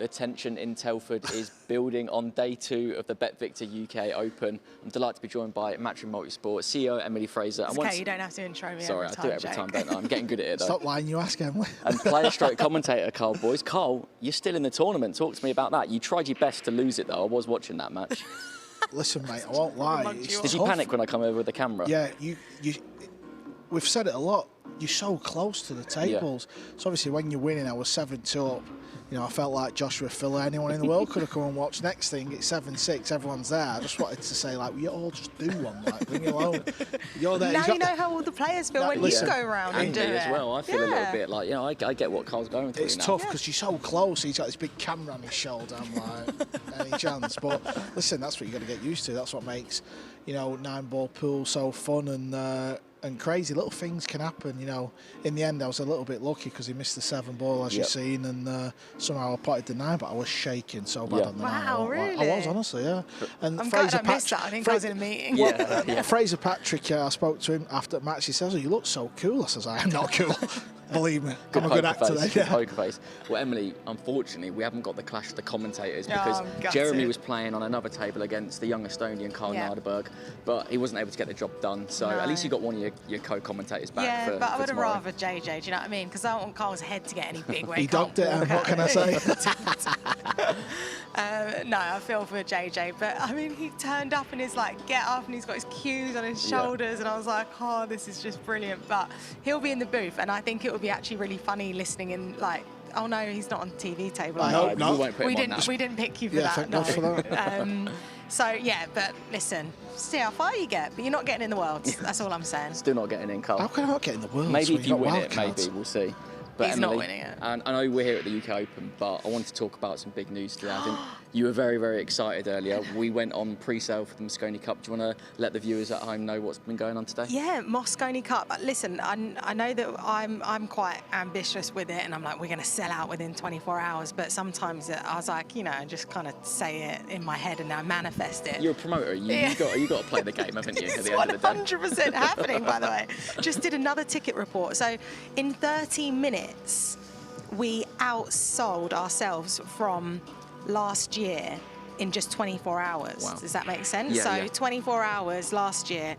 the tension in Telford is building on day 2 of the BetVictor UK Open. I'm delighted to be joined by Matchroom Multisport CEO Emily Frazer. It's okay, you don't have to intro me. Sorry, every time, I do it every time, don't I? I'm getting good at it though. Stop lying, you ask Emily. And player/commentator Karl, boys. Karl, you're still in the tournament. Talk to me about that. You tried your best to lose it though. I was watching that match. Listen, mate, I won't lie. Did you panic when I come over with the camera? Yeah, we've said it a lot. You're so close to the tables. Yeah. So obviously when you're winning, I was 7-2 up. You know, I felt like Joshua Filler. Anyone in the world could have come and watched. Next thing, it's 7-6. Everyone's there. I just wanted to say, like, we all just do one. Like, leave me alone. You're there. Now you know how all the players feel when you go around and do it. as well. I feel a little bit like, you know, I get what Karl's going through. It's tough because you're so close. He's got this big camera on his shoulder. I'm like, any chance? But listen, that's what you got to get used to. That's what makes, you know, 9-ball pool so fun and crazy. Little things can happen, you know. In the end, I was a little bit lucky because he missed the 7-ball, as you've seen, and somehow I potted the 9, but I was shaking so bad on the 9. Wow, really? I was, honestly, yeah. And I'm glad I missed that. I think I was in a meeting. Frazer Patrick, I spoke to him after the match. He says, "Oh, you look so cool." I says, "I am not cool." Believe me, I'm a good actor. Good poker face. Well, Emily, unfortunately, we haven't got the clash of the commentators because Jeremy was playing on another table against the young Estonian Karl Naderberg, but he wasn't able to get the job done. So at least you got one of your co-commentators back. Yeah, for, but I would have tomorrow. rather JJ. Do you know what I mean? Because I don't want Karl's head to get any big. He docked it. What can I say? No, I feel for JJ, but I mean, he turned up and he's like, get up, and he's got his cues on his shoulders, and I was like, oh, this is just brilliant. But he'll be in the booth, and I think it would be actually really funny listening in, like, oh no, he's not on the TV table. We didn't pick you for that. Thank God for that. So yeah, but listen, see how far you get, but you're not getting in the world. That's all I'm saying. Still not getting in, Karl. How can I not get in the world? Maybe if you win it, maybe we'll see. But he's Emily, not winning it. And I know we're here at the UK Open, but I wanted to talk about some big news today. I think you were very, very excited earlier. We went on pre-sale for the Mosconi Cup. Do you want to let the viewers at home know what's been going on today? Yeah, Mosconi Cup. Listen, I know that I'm quite ambitious with it, and I'm like, we're going to sell out within 24 hours. But sometimes I was like, you know, just kind of say it in my head and I manifest it. You're a promoter. You got to play the game, haven't you? It's 100% happening, by the way. Just did another ticket report. So in 30 minutes, we outsold ourselves from last year in just 24 hours. Wow. Does that make sense? Yeah, 24 hours last year,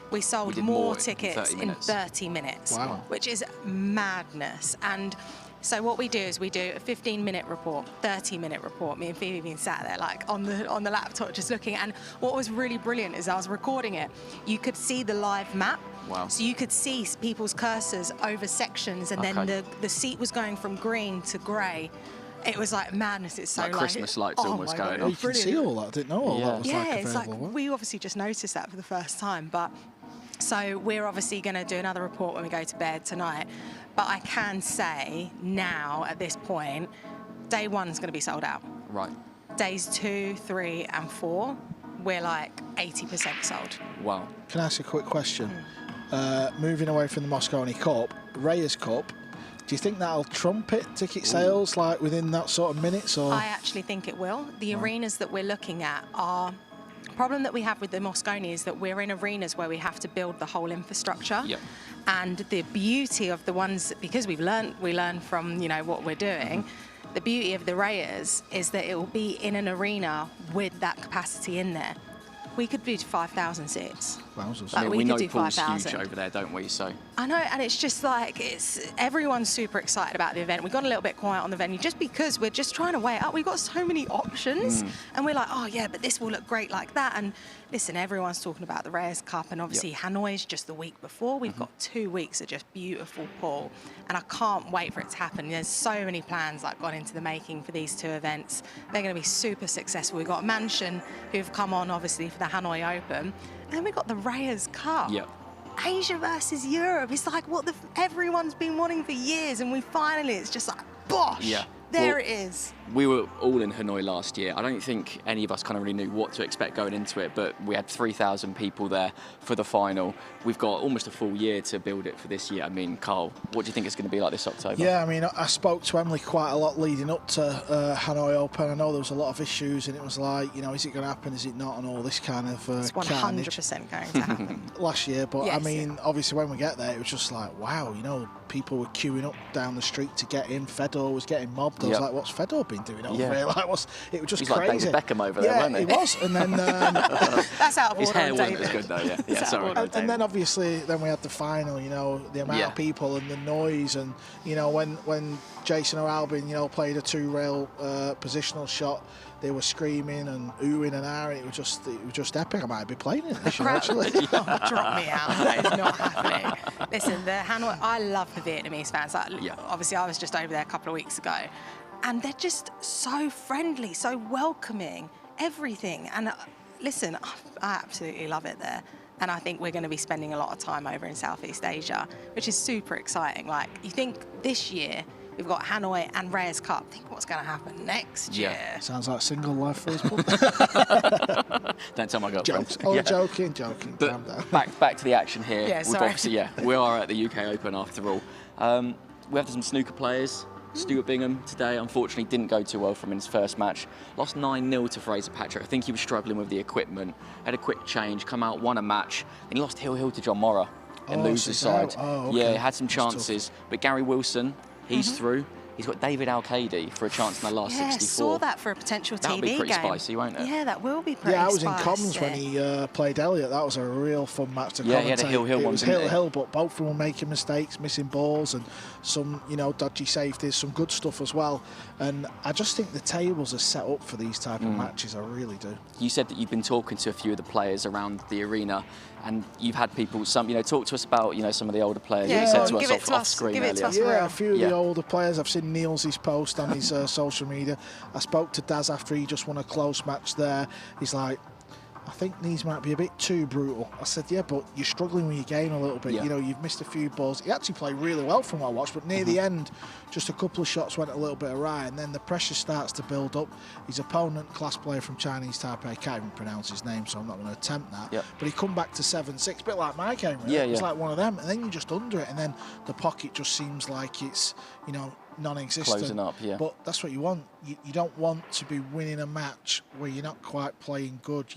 we sold more tickets in 30 minutes, which is madness. And so what we do is we do a 15-minute report, 30-minute report. Me and Phoebe being sat there like on the laptop just looking. And what was really brilliant is I was recording it. You could see the live map. Wow. So you could see people's cursors over sections, and then the seat was going from green to grey. It was like madness. It's so like Christmas lights almost going on. You can see all that. I didn't know all that was it's like we obviously just noticed that for the first time. But so we're obviously going to do another report when we go to bed tonight. But I can say now at this point, day 1 is going to be sold out. Right. Days 2, 3, and 4, we're like 80% sold. Wow. Can I ask a quick question? Moving away from the Mosconi Cup, Reyes Cup, do you think that'll trumpet ticket sales like within that sort of minutes? Or I actually think it will. The arenas that we're looking at are... The problem that we have with the Mosconi is that we're in arenas where we have to build the whole infrastructure. Yep. And the beauty of the ones, because we learn from, you know, what we're doing, the beauty of the Reyes is that it will be in an arena with that capacity in there. We could do 5,000 seats. Wowzers. I mean, we know do Paul's 5,000. huge over there, don't we? So I know, and it's just like everyone's super excited about the event. We got a little bit quiet on the venue just because we're just trying to weigh it up. We've got so many options, and we're like, oh yeah, but this will look great like that. And listen, everyone's talking about the Reyes Cup, and obviously Hanoi's just the week before. We've got 2 weeks of just beautiful pool, and I can't wait for it to happen. There's so many plans that gone into the making for these 2 events. They're going to be super successful. We've got Mansion, who've come on obviously for the Hanoi Open. And then we've got the Reyes Cup. Yep. Asia versus Europe. It's like what everyone's been wanting for years, and it's just like, bosh. Yeah. There it is. We were all in Hanoi last year. I don't think any of us kind of really knew what to expect going into it, but we had 3,000 people there for the final. We've got almost a full year to build it for this year. I mean, Karl, what do you think it's going to be like this October? Yeah, I mean, I spoke to Emily quite a lot leading up to Hanoi Open. I know there was a lot of issues, and it was like, you know, is it going to happen, is it not, and all this kind of it's 100% going to happen. Last year, but yes, I mean, obviously when we get there, it was just like, wow, you know, people were queuing up down the street to get in. Fedor was getting mobbed. I was like, what's Fedor been doing over here? Like, it was just He's crazy. like David Beckham over there, wasn't he? He was. And then that's out of his order. hair wasn't David. as good though. Yeah, sorry. And then obviously, then we had the final. You know, the amount of people and the noise, and you know, when Jason or Albin, you know, played a 2-rail positional shot, they were screaming and oohing and ahhing. It was just epic. I might be playing it this year, actually. Oh, drop me out. That is not happening. Listen, the Hanoi, I love the Vietnamese fans. Like, obviously, I was just over there a couple of weeks ago, and they're just so friendly, so welcoming, everything. And listen, I absolutely love it there. And I think we're going to be spending a lot of time over in Southeast Asia, which is super exciting. Like, you think this year, we've got Hanoi and Reyes Cup. Think what's going to happen next year. Sounds like single life for us, Paul. Don't tell my girlfriend. Jokes. Oh, joking. But Calm down. back to the action here. Yeah, sorry. We are at the UK Open after all. We have some snooker players. Stuart Bingham today, unfortunately, didn't go too well from his first match. Lost 9-0 to Frazer Patrick. I think he was struggling with the equipment. Had a quick change, come out, won a match. Then he lost Hill to John Morra in loser's side. Okay. Yeah, had some chances. But Gary Wilson, he's through. He's got David Al-Qaedi for a chance in the last 64. Saw that for a potential TV game. That'll be pretty spicy, won't it? Yeah, that will be pretty spicy. Yeah, I was in comms when he played Elliott. That was a real fun match to commentate. Yeah, he had a Hill one, It was didn't he? Hill, but both of them were making mistakes, missing balls, and some, you know, dodgy safeties, some good stuff as well. And I just think the tables are set up for these type of matches. I really do. You said that you've been talking to a few of the players around the arena, and you've had people, talk to us about, some of the older players. Yeah, you said to give us it to off us, screen give it to earlier. us. Yeah, a few of the Yeah. older players. I've seen Niels' post on his social media. I spoke to Daz after he just won a close match there. He's like, I think these might be a bit too brutal. I said, yeah, but you're struggling with your game a little bit. Yeah. You know, you've missed a few balls. He actually played really well from what I watched, but near the end, just a couple of shots went a little bit awry, and then the pressure starts to build up. His opponent, class player from Chinese Taipei, can't even pronounce his name, so I'm not going to attempt that. Yep. But he come back to 7-6, a bit like my game, really. Yeah, It's yeah. like one of them, and then you're just under it, and then the pocket just seems like it's, non-existent. Closing up, yeah. But that's what you want. You don't want to be winning a match where you're not quite playing good.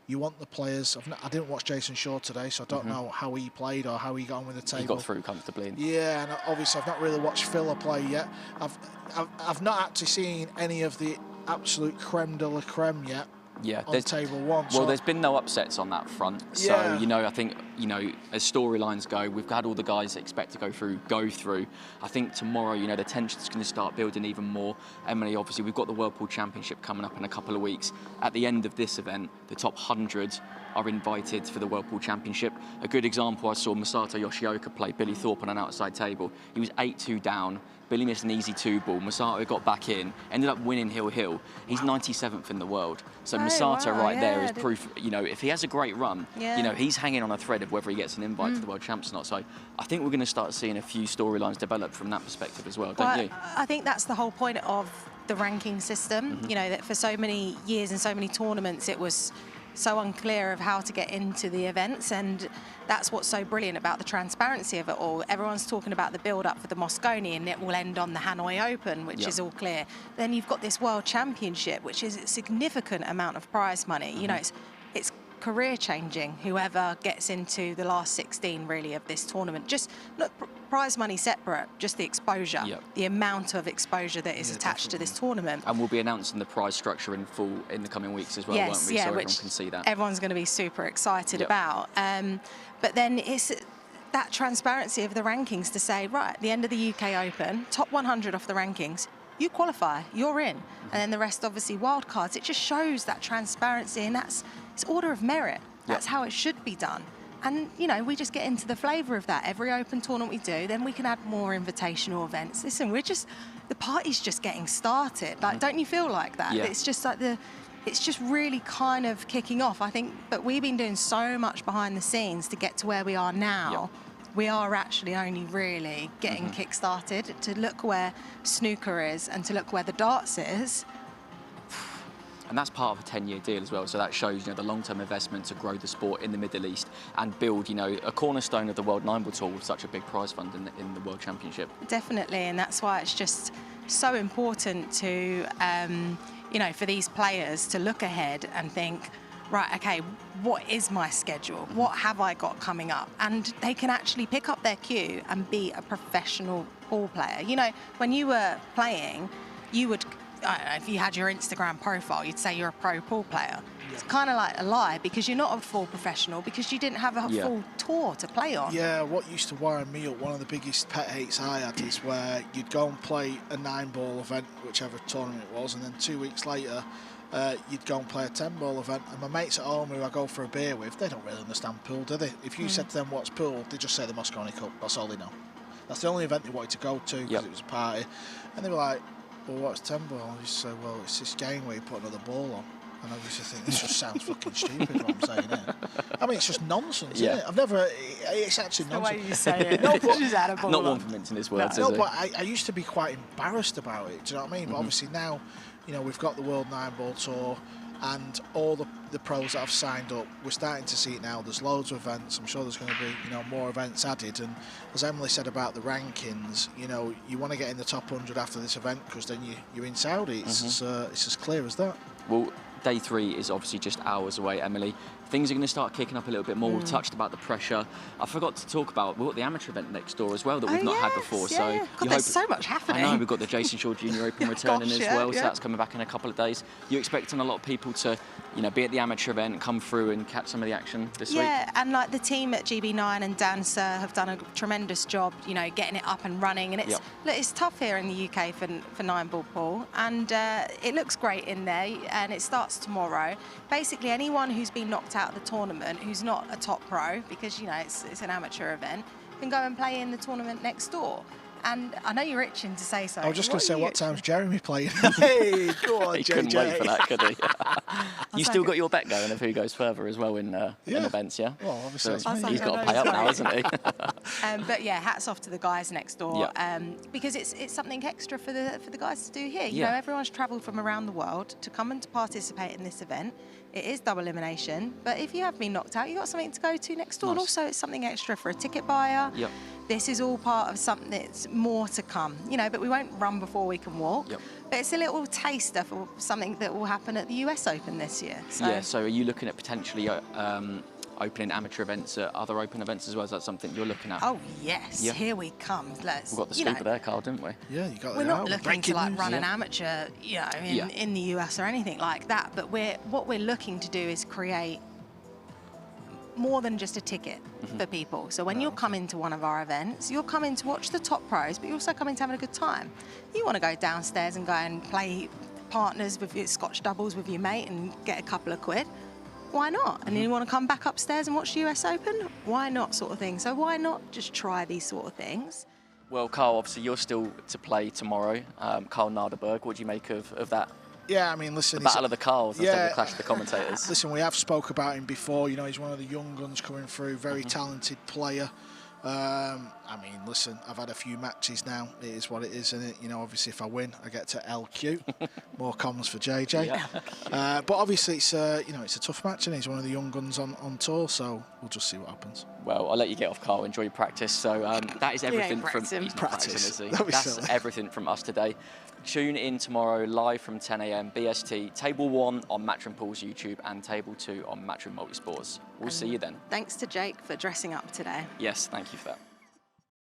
You want the players. I didn't watch Jason Shaw today, so I don't know how he played or how he got on with the table. He got through comfortably. Yeah, and obviously I've not really watched Filler play yet. I've not actually seen any of the absolute creme de la creme yet. Yeah, on table one. Well, there's been no upsets on that front. So, Yeah. I think, as storylines go, we've had all the guys that expect to go through. I think tomorrow, the tension's going to start building even more. Emily, obviously, we've got the World Pool Championship coming up in a couple of weeks. At the end of this event, the top 100 are invited for the World Pool Championship. A good example, I saw Masato Yoshioka play Billy Thorpe on an outside table. He was 8-2 down. Billy missed an easy 2-ball. Masato got back in, ended up winning Hill. He's 97th in the world. So Masato there is proof, if he has a great run, he's hanging on a thread of whether he gets an invite to the World Champs or not. So I think we're going to start seeing a few storylines develop from that perspective as well, don't you? I think that's the whole point of the ranking system, that for so many years and so many tournaments, it was so unclear of how to get into the events, and that's what's so brilliant about the transparency of it all. Everyone's talking about the build-up for the Moscone, and it will end on the Hanoi Open, which is all clear. Then you've got this World Championship, which is a significant amount of prize money. It's career-changing, whoever gets into the last 16, really, of this tournament. Just not prize money separate, just the exposure, the amount of exposure that is attached to this tournament. And we'll be announcing the prize structure in full in the coming weeks as well, won't we? So everyone can see that. Everyone's going to be super excited about. But then it's that transparency of the rankings to say, right, at the end of the UK Open, top 100 off the rankings, you qualify, you're in. And then the rest, obviously, wild cards. It just shows that transparency, and it's order of merit. That's how it should be done. And, we just get into the flavour of that. Every Open tournament we do, then we can add more invitational events. Listen, the party's just getting started. Like, don't you feel like that? Yeah. It's just like it's just really kind of kicking off, I think. But we've been doing so much behind the scenes to get to where we are now. We are actually only really getting kick-started. To look where snooker is and to look where the darts is. And that's part of a 10-year deal as well. So that shows, the long-term investment to grow the sport in the Middle East and build, a cornerstone of the World Nine-Ball Tour with such a big prize fund in the World Championship. Definitely, and that's why it's just so important to, for these players to look ahead and think, right, okay, what is my schedule? What have I got coming up? And they can actually pick up their cue and be a professional ball player. When you were playing, you would, I don't know, if you had your Instagram profile, you'd say you're a pro pool player. It's kind of like a lie because you're not a full professional because you didn't have a full tour to play on. Yeah, what used to wind me up, one of the biggest pet hates I had is where you'd go and play a 9-ball event, whichever tournament it was, and then 2 weeks later you'd go and play a 10-ball event. And my mates at home who I go for a beer with, they don't really understand pool, do they? If you said to them what's pool, they just say the Moscone Cup. That's all they know. That's the only event they wanted to go to because it was a party. And they were like, well, what's 10-ball? And you say, well, it's this game where you put another ball on. And I used to think, this just sounds fucking stupid, what I'm saying here. I mean, it's just nonsense, isn't it? I've never, it's actually nonsense. The way you say it. No, but, just add a ball not on. one for mincing his words, no, is but I used to be quite embarrassed about it, do you know what I mean? Mm-hmm. But obviously now, you know, we've got the World 9-Ball Tour and all the pros that have signed up, we're starting to see it now. There's loads of events. I'm sure there's going to be, you know, more events added. And as Emily said about the rankings, you know, you want to get in the top 100 after this event because then you're in Saudi. It's as clear as that. Well, day 3 is obviously just hours away, Emily. Things are going to start kicking up a little bit more. We've touched about the pressure. I forgot to talk about, we've got the amateur event next door as well that we've not had before. Yeah. So God, there's so much happening. I know, we've got the Jason Shaw Junior Open returning as well, so that's coming back in a couple of days. You're expecting a lot of people to, you know, be at the amateur event, come through and catch some of the action this week? Yeah, and like the team at GB9 and Dan Sir have done a tremendous job, you know, getting it up and running. And it's look, it's tough here in the UK for 9-ball pool, and it looks great in there. And it starts tomorrow. Basically, anyone who's been knocked out of the tournament, who's not a top pro, because you know it's an amateur event, can go and play in the tournament next door. And I know you're itching to say something. I was just going to say, what time's Jeremy playing? Hey, go on, He JJ. couldn't wait for that, could he? You still got your bet going of who goes further as well in events, yeah? Well, obviously so it's me. he's got to pay up now, hasn't he? But yeah, hats off to the guys next door, because it's something extra for the guys to do here. You know, everyone's travelled from around the world to come and to participate in this event. It is double elimination, but if you have been knocked out, you've got something to go to next door. And also, it's something extra for a ticket buyer. This is all part of something that's more to come, you know, but we won't run before we can walk. But it's a little taster for something that will happen at the US Open this year. So. Yeah, so are you looking at potentially opening amateur events at other open events as well? Is that something you're looking at? Oh, yes. Here we come. We got the scoop there, Karl, didn't we? Yeah, you got We're not looking to like run an amateur, you know, in the US or anything like that. But what we're looking to do is create more than just a ticket for people. So when you're coming to one of our events, you're coming to watch the top pros, but you're also coming to have a good time. You want to go downstairs and go and play partners with your Scotch doubles with your mate and get a couple of quid. Why not? And then you want to come back upstairs and watch the US Open? Why not, sort of thing? So why not just try these sort of things? Well, Karl, obviously you're still to play tomorrow. Karl Narderberg, what do you make of that? Yeah, I mean, listen... The battle of the Karls instead of the clash of the commentators. Listen, we have spoke about him before. You know, he's one of the young guns coming through, very talented player. I mean, listen, I've had a few matches now. It is what it is, isn't it? You know, obviously, if I win, I get to LQ. More comms for JJ. But obviously, it's you know, it's a tough match, and he's one of the young guns on tour. So we'll just see what happens. Well, I'll let you get off, Karl. Enjoy your practice. So that is everything from he's practicing, is he? That's everything from us today. Tune in tomorrow live from 10 a.m. BST. Table 1 on Matchroom Pool's YouTube and Table 2 on Matchroom Multisports. We'll see you then. Thanks to Jake for dressing up today. Yes, thank you for that.